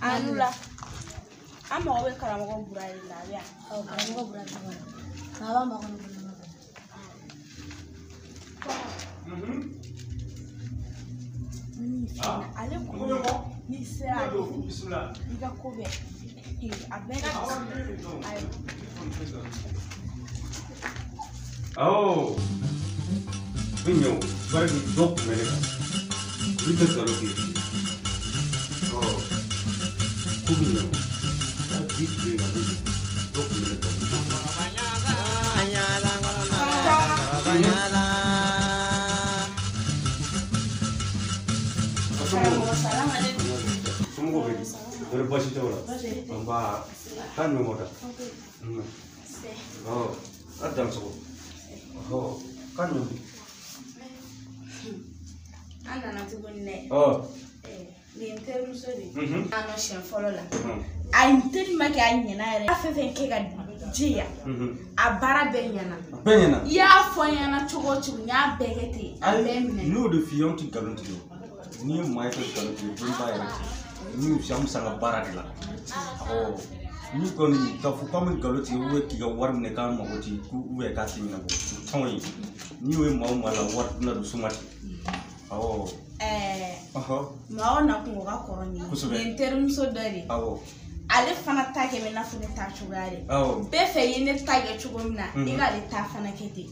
Anula. I'm always Karamo Bray. Oh, Vinho, vai de dopo, menina. Vita da loki. Oh, Vinho. Aqui vem a vida. Dopo, menina. Semua beri. Berapa sih orang? Tambah kan memang. Oh, ada semua. Oh, kan memang. Ana na tugunne. Oh. Ni interu sori. Ano shen follow la. A interi maki anyina re. Afefe ke ga jia. A bara benyana. Benyana. Ya foyana chogo chogo nya begete. Ai, no de fion ti galonti. Ni mai to galonti bumba ya. Ni sham sanga bara de la. Oh. Ni koni ka fu kam galonti we ki ga war ne ka ma goti ku we ka timina go. Toyi. Ni we ma mala war na du sumati. Oh. Maona kungoka koroni. Yenterum so dari. Ale fana take me na fune ta chugare. Be fe yene tage chugomna. Iga le ta fana kete.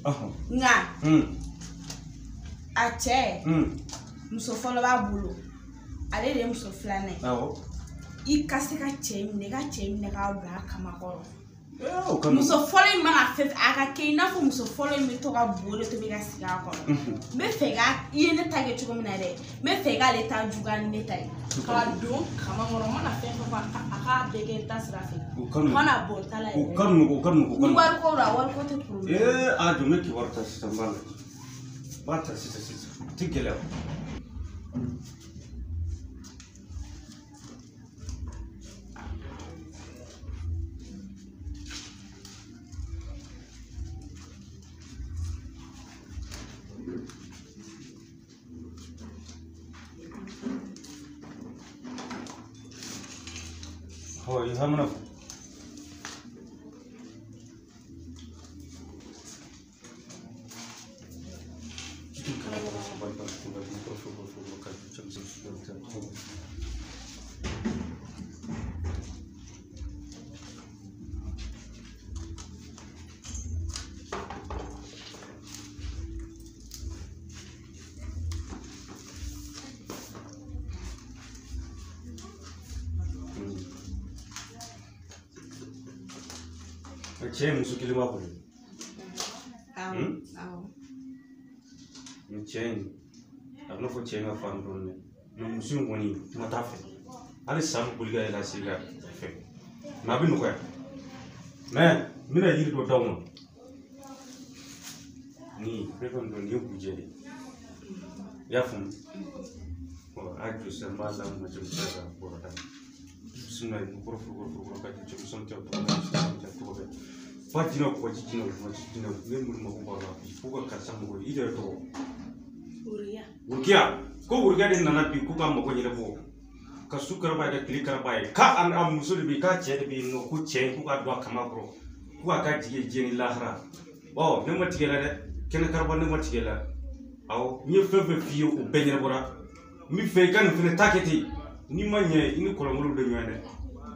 Nga. Ache. Muso folo ba bulu. Ale le muso flane. I kasika chemne ga chemne ga bra kama koro. Muso folo mana fe aka ke na fu muso folo mi to ga bulu to be ga siga koro. Me fe ga yene tage chugomna re. Me fe ga le ta jugane tai. Kado kama moroma na fe fa aka bege tasrafi. Mana botala e. Ni war ko ra war ko te problem. A do me ki warta sambal. Bata sisa tigela. Oh, you have enough. Che musu kilima kule. Che agno fo che na fan donne. No musu ngoni matafe. Ali sam bulga ila siga fe. Na bi nuko ya. Me mina yiri do dawno. Ni refon don yobu jeli. Ya fun. Ko aju sambala ma jom sera borada. Suna ni profu ka jom som te to. Fatino ko jino memul mo ko ba ko ka sam ko ide to Urgia ko urgia din nana bi ku ka mo ko nyere bo ka sukar ba da klikar ba ka an am musul bi ka che bi no ku che ku ka do kama bro ku ka dige jeni lahra oh ne matigela de ken karba ne matigela aw ni fefe fiyo o benyere bora mi fe kan fene taketi ni manye ini ko ngulu de nyane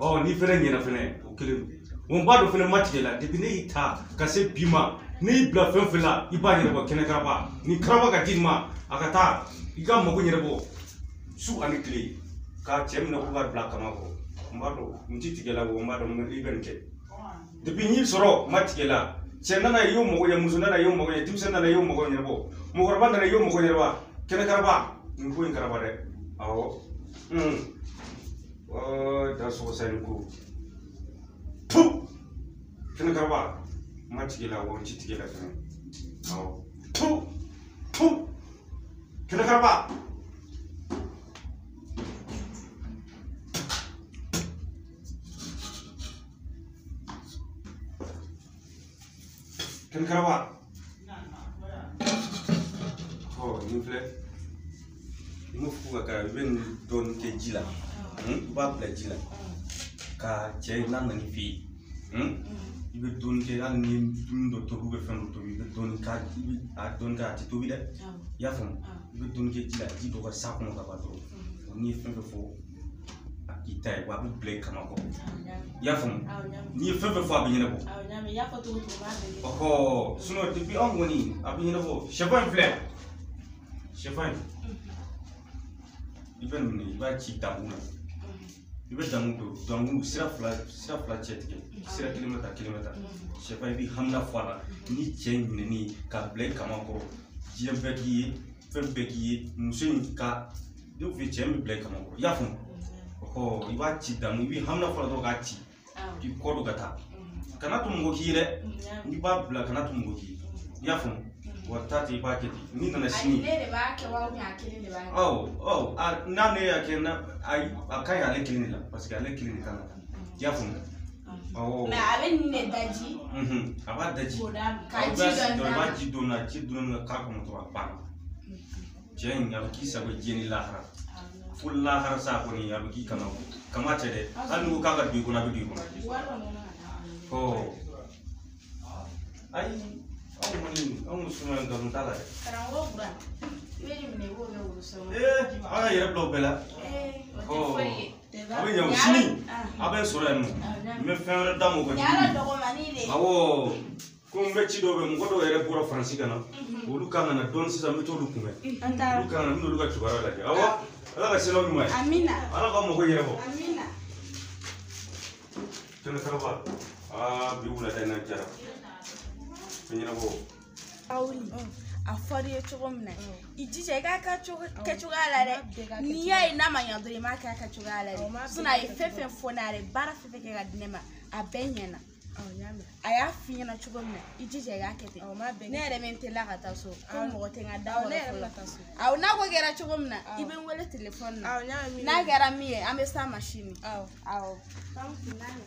oh ni fene nyena fene o kele on ba do fene matigela depuis ne ita ka se bima ne bla fenfela iba nyere bo ken karba ni karba ka dinma akata iga mo ko nyere bo su ani kle ka chem na ko ba bla kama ko mbado mtitigela wo mbado ngi benke depuis ni soro matigela chenna na yo mo ko ya musuna na yo mo ko ya timsena na yo mo ko nyere bo mo ko banda na yo mo ko nyere ba ken karba ni ko karba de awo da so sai ko tu ken karba matigela wo mtitigela kan awo tu ken karba ken karba oh ni fle mo ku ka ben don ke jila ba bla jila ka che nan nan fi ibe don ke an ni dun do to be fen to ibe don ka ibe a don ka ti to bi de ya fam ibe don ke jila ji do ka sa ko ka ba do ni fen fo akita wa be bla kama ko ya fam ni fen fo abi ne ko ya ko to ba de oh suno depuis on woni abi ne ko chefan fleur chefan iben ni ba ci tamuna ibe damu sira fla chetke sira kilometer chefan bi hamna fala ni chen ni ka ble kama ko jembeki fembeki musin ka do fi chen ble kama ko ya fun oh iba ci damu bi hamna fala do ga ci ki ko do gata kana tum go kire ni ba bla kana tum go ki ya fun watati paketi ni na shini ne ba ke wa mi akili ne ba oh na ne ya ke na ai akai ale kilini la parce que ale kilini kana ya fun oh na ale ni ne daji aba daji ka ji don ba ji don na ji don na ka ko to apa jen ya ki sa go jeni lahara full lahara sa ko ni ya ki kana kama ce de an go ka ga bi ko na bi ko oh ai ông xuống làm cầm ta lại. Ai yếp lô bê la. Abi nhầm sini. Abi sura em. Me fẹ́ràn damo ko. Awo. Kumbe chido be mko do ere pura Francis kana. Ulu kanga na don sisa me to lu kumbe. Ulu kanga mi lu ka chubara la. Awo. Ala ka selo mi mai. Amina. Ala ka mo ko yere bo. Amina. Tena karaba. Bi wula dana jara. Auli a fari chogo mna ijije ka choga la de ni ya ina manya do ma ka choga la de suna e fefe fonare bara fefe ke ga dinema a benyana aya finya chogo mna ijije ga kete ne re mente la ga taso ko mo te nga dawo au na ko gera chogo mna iben wele telephone na gara mi e ame sa machine au kam finale